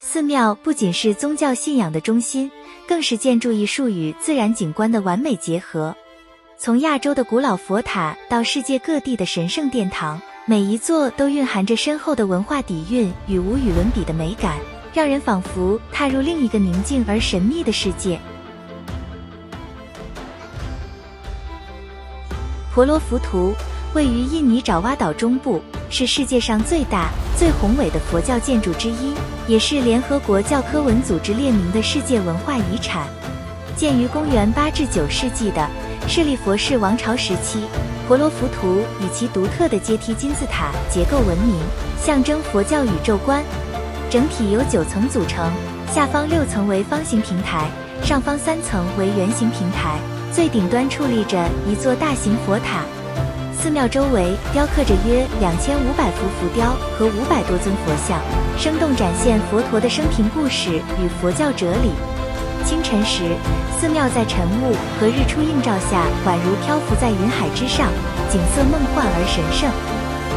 寺庙不仅是宗教信仰的中心，更是建筑艺术与自然景观的完美结合。从亚洲的古老佛塔到世界各地的神圣殿堂，每一座都蕴含着深厚的文化底蕴与无与伦比的美感，让人仿佛踏入另一个宁静而神秘的世界。婆罗浮屠位于印尼爪哇岛中部，是世界上最大、最宏伟的佛教建筑之一，也是联合国教科文组织列明的世界文化遗产。建于公元8至9世纪的舍利佛氏王朝时期，婆罗浮屠以其独特的阶梯金字塔结构闻名，象征佛教宇宙观。整体由9层组成，下方6层为方形平台，上方3层为圆形平台，最顶端矗立着一座大型佛塔。寺庙周围雕刻着约2500幅浮雕和500多尊佛像，生动展现佛陀的生平故事与佛教哲理。清晨时，寺庙在晨雾和日出映照下，宛如漂浮在云海之上，景色梦幻而神圣。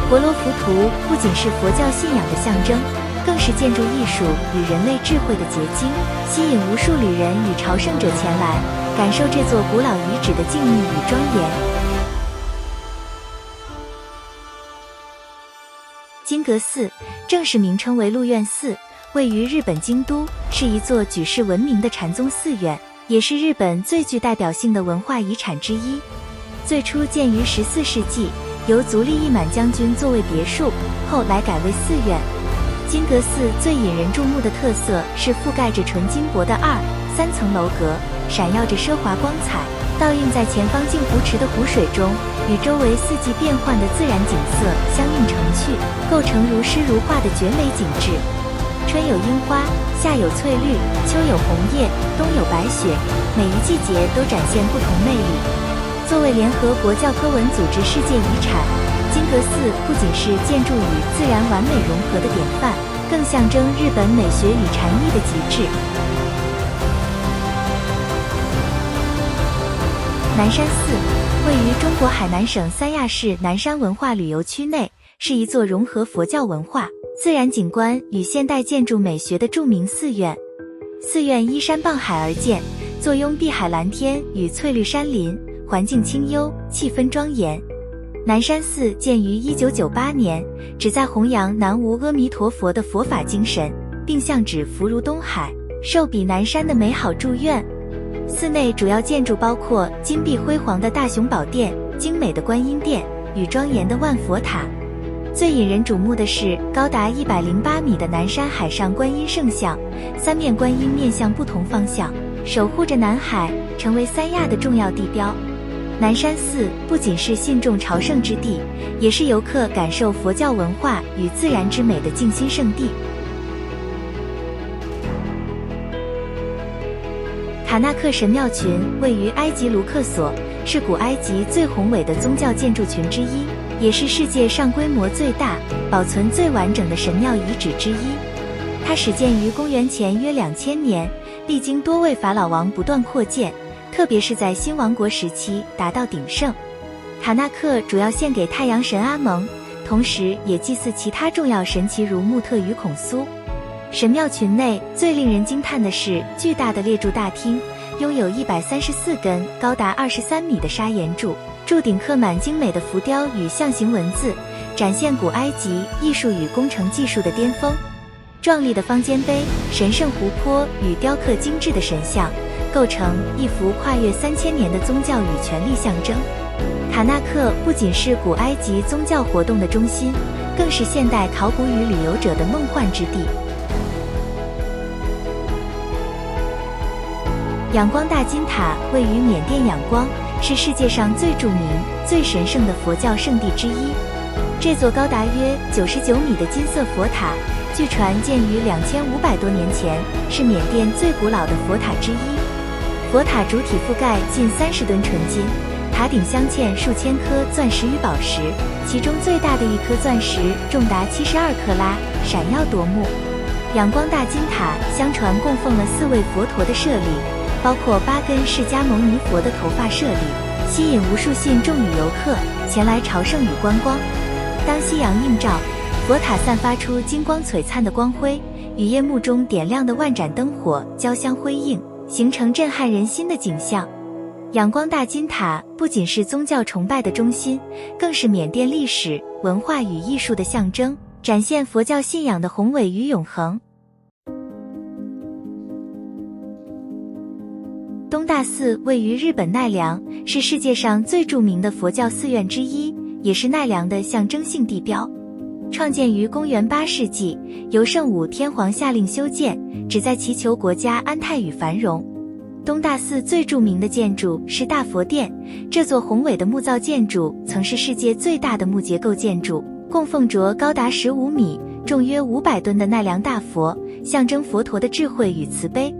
婆罗浮屠不仅是佛教信仰的象征，更是建筑艺术与人类智慧的结晶，吸引无数旅人与朝圣者前来，感受这座古老遗址的静谧与庄严。金阁寺正式名称为鹿苑寺，位于日本京都，是一座举世闻名的禅宗寺院，也是日本最具代表性的文化遗产之一。最初建于14世纪，由足利义满将军作为别墅，后来改为寺院。金阁寺最引人注目的特色是覆盖着纯金箔的2、3层楼阁，闪耀着奢华光彩，倒映在前方镜湖池的湖水中，与周围四季变换的自然景色相映成趣，构成如诗如画的绝美景致。春有樱花，夏有翠绿，秋有红叶，冬有白雪，每一季节都展现不同魅力。作为联合国教科文组织世界遗产，金阁寺不仅是建筑与自然完美融合的典范，更象征日本美学与禅意的极致。南山寺位于中国海南省三亚市南山文化旅游区内，是一座融合佛教文化、自然景观与现代建筑美学的著名寺院。寺院依山傍海而建，坐拥碧海蓝天与翠绿山林，环境清幽，气氛庄严。南山寺建于1998年，旨在弘扬南无阿弥陀佛的佛法精神，并向指福如东海，寿比南山的美好祝愿。寺内主要建筑包括金碧辉煌的大雄宝殿、精美的观音殿与庄严的万佛塔。最引人瞩目的是高达108米的南山海上观音圣像，3面观音面向不同方向，守护着南海，成为三亚的重要地标。南山寺不仅是信众朝圣之地，也是游客感受佛教文化与自然之美的静心圣地。卡纳克神庙群位于埃及卢克索，是古埃及最宏伟的宗教建筑群之一，也是世界上规模最大、保存最完整的神庙遗址之一。它始建于公元前约2000年，历经多位法老王不断扩建，特别是在新王国时期达到鼎盛。卡纳克主要献给太阳神阿蒙，同时也祭祀其他重要神祇如穆特与孔苏。神庙群内最令人惊叹的是巨大的列柱大厅，拥有134根高达23米的砂岩柱，柱顶刻满精美的浮雕与象形文字，展现古埃及艺术与工程技术的巅峰。壮丽的方尖碑、神圣湖泊与雕刻精致的神像，构成一幅跨越3000年的宗教与权力象征。卡纳克不仅是古埃及宗教活动的中心，更是现代考古与旅游者的梦幻之地。仰光大金塔位于缅甸仰光，是世界上最著名、最神圣的佛教圣地之一。这座高达约99米的金色佛塔，据传建于2500多年前，是缅甸最古老的佛塔之一。佛塔主体覆盖近30吨纯金，塔顶镶嵌数千颗钻石与宝石，其中最大的一颗钻石重达72克拉，闪耀夺目。仰光大金塔相传供奉了4位佛陀的舍利，包括8根释迦牟尼佛的头发舍利，吸引无数信众与游客前来朝圣与观光。当夕阳映照，佛塔散发出金光璀璨的光辉，与夜幕中点亮的万盏灯火交相辉映，形成震撼人心的景象。仰光大金塔不仅是宗教崇拜的中心，更是缅甸历史、文化与艺术的象征，展现佛教信仰的宏伟与永恒。东大寺位于日本奈良，是世界上最著名的佛教寺院之一，也是奈良的象征性地标。创建于公元8世纪，由圣武天皇下令修建，旨在祈求国家安泰与繁荣。东大寺最著名的建筑是大佛殿，这座宏伟的木造建筑曾是世界最大的木结构建筑，供奉着高达15米、重约500吨的奈良大佛，象征佛陀的智慧与慈悲。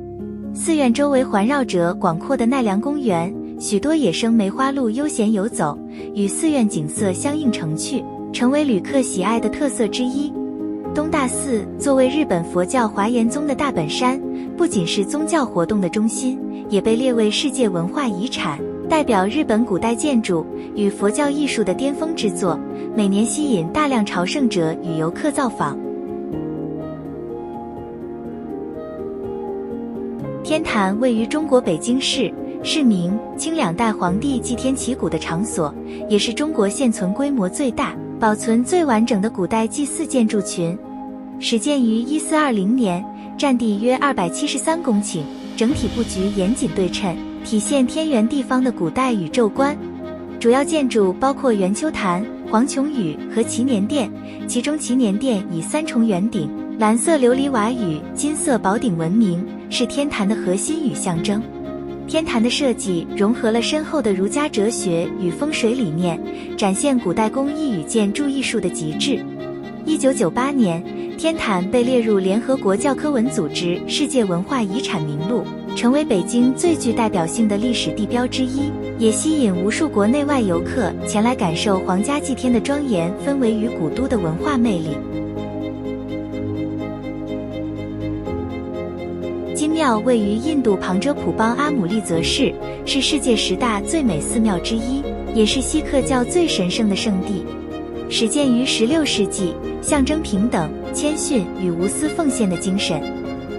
寺院周围环绕着广阔的奈良公园，许多野生梅花鹿悠闲游走，与寺院景色相映成趣，成为旅客喜爱的特色之一。东大寺作为日本佛教华严宗的大本山，不仅是宗教活动的中心，也被列为世界文化遗产，代表日本古代建筑与佛教艺术的巅峰之作，每年吸引大量朝圣者与游客造访。天坛位于中国北京市，是明、清2代皇帝祭天祈谷的场所，也是中国现存规模最大、保存最完整的古代祭祀建筑群。始建于1420年，占地约273公顷，整体布局严谨对称，体现天圆地方的古代宇宙观。主要建筑包括圆丘坛、黄琼宇和祈年殿，其中祈年殿以3重圆顶、蓝色琉璃瓦与金色宝顶闻名，是天坛的核心与象征。天坛的设计融合了深厚的儒家哲学与风水理念，展现古代工艺与建筑艺术的极致。1998年，天坛被列入联合国教科文组织世界文化遗产名录，成为北京最具代表性的历史地标之一，也吸引无数国内外游客前来感受皇家祭天的庄严氛围与古都的文化魅力。金庙位于印度旁遮普邦阿姆利则市，是世界10大最美寺庙之一，也是锡克教最神圣的圣地。始建于16世纪，象征平等、谦逊与无私奉献的精神。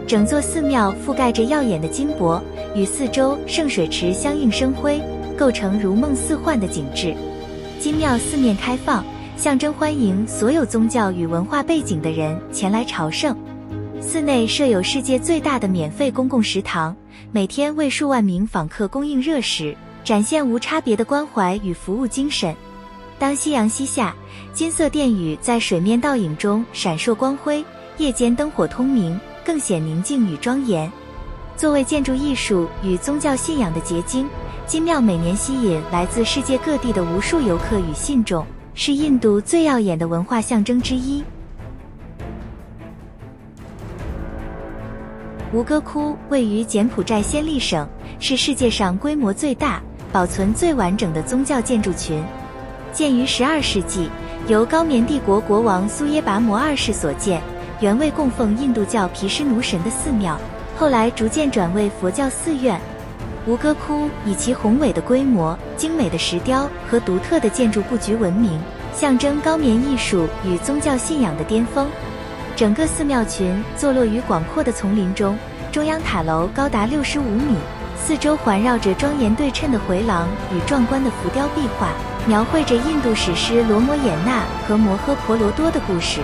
整座寺庙覆盖着耀眼的金箔，与四周圣水池相映生辉，构成如梦似幻的景致。金庙四面开放，象征欢迎所有宗教与文化背景的人前来朝圣。寺内设有世界最大的免费公共食堂，每天为数万名访客供应热食，展现无差别的关怀与服务精神。当夕阳西下，金色殿宇在水面倒影中闪烁光辉，夜间灯火通明，更显宁静与庄严。作为建筑艺术与宗教信仰的结晶，金庙每年吸引来自世界各地的无数游客与信众，是印度最耀眼的文化象征之一。吴哥窟位于柬埔寨暹粒省，是世界上规模最大、保存最完整的宗教建筑群。建于12世纪，由高棉帝国国王苏耶拔摩2世所建，原为供奉印度教毗湿奴神的寺庙，后来逐渐转为佛教寺院。吴哥窟以其宏伟的规模、精美的石雕和独特的建筑布局闻名，象征高棉艺术与宗教信仰的巅峰。整个寺庙群坐落于广阔的丛林中，中央塔楼高达65米，四周环绕着庄严对称的回廊与壮观的浮雕壁画，描绘着印度史诗《罗摩衍那》和《摩诃婆罗多》的故事。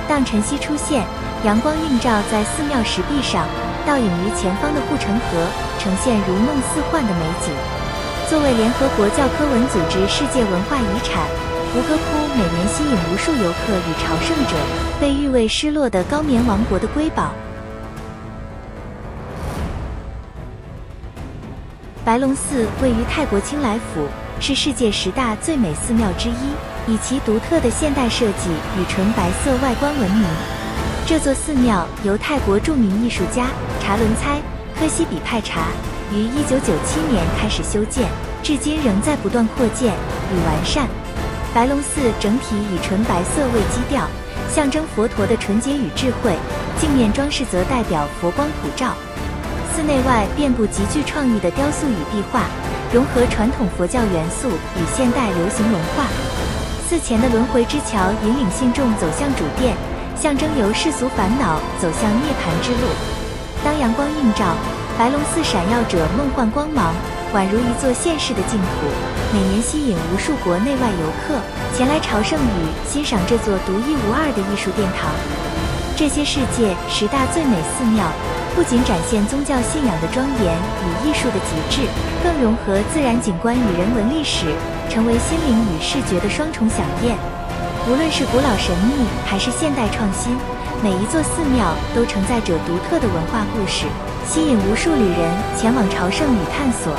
当晨曦出现，阳光映照在寺庙石壁上，倒影于前方的护城河，呈现如梦似幻的美景。作为联合国教科文组织世界文化遗产，吴哥窟每年吸引无数游客与朝圣者，被誉为失落的高棉王国的瑰宝。白龙寺位于泰国清莱府，是世界10大最美寺庙之一，以其独特的现代设计与纯白色外观闻名。这座寺庙由泰国著名艺术家查伦猜·科西比派查于1997年开始修建，至今仍在不断扩建与完善。白龙寺整体以纯白色为基调，象征佛陀的纯洁与智慧，镜面装饰则代表佛光普照。寺内外遍布极具创意的雕塑与壁画，融合传统佛教元素与现代流行文化。寺前的轮回之桥引领信众走向主殿，象征由世俗烦恼走向涅槃之路。当阳光映照，白龙寺闪耀着梦幻光芒，宛如一座现世的净土，每年吸引无数国内外游客前来朝圣与欣赏这座独一无二的艺术殿堂。这些世界10大最美寺庙，不仅展现宗教信仰的庄严与艺术的极致，更融合自然景观与人文历史，成为心灵与视觉的双重飨宴。无论是古老神秘还是现代创新，每一座寺庙都承载着独特的文化故事，吸引无数旅人前往朝圣与探索。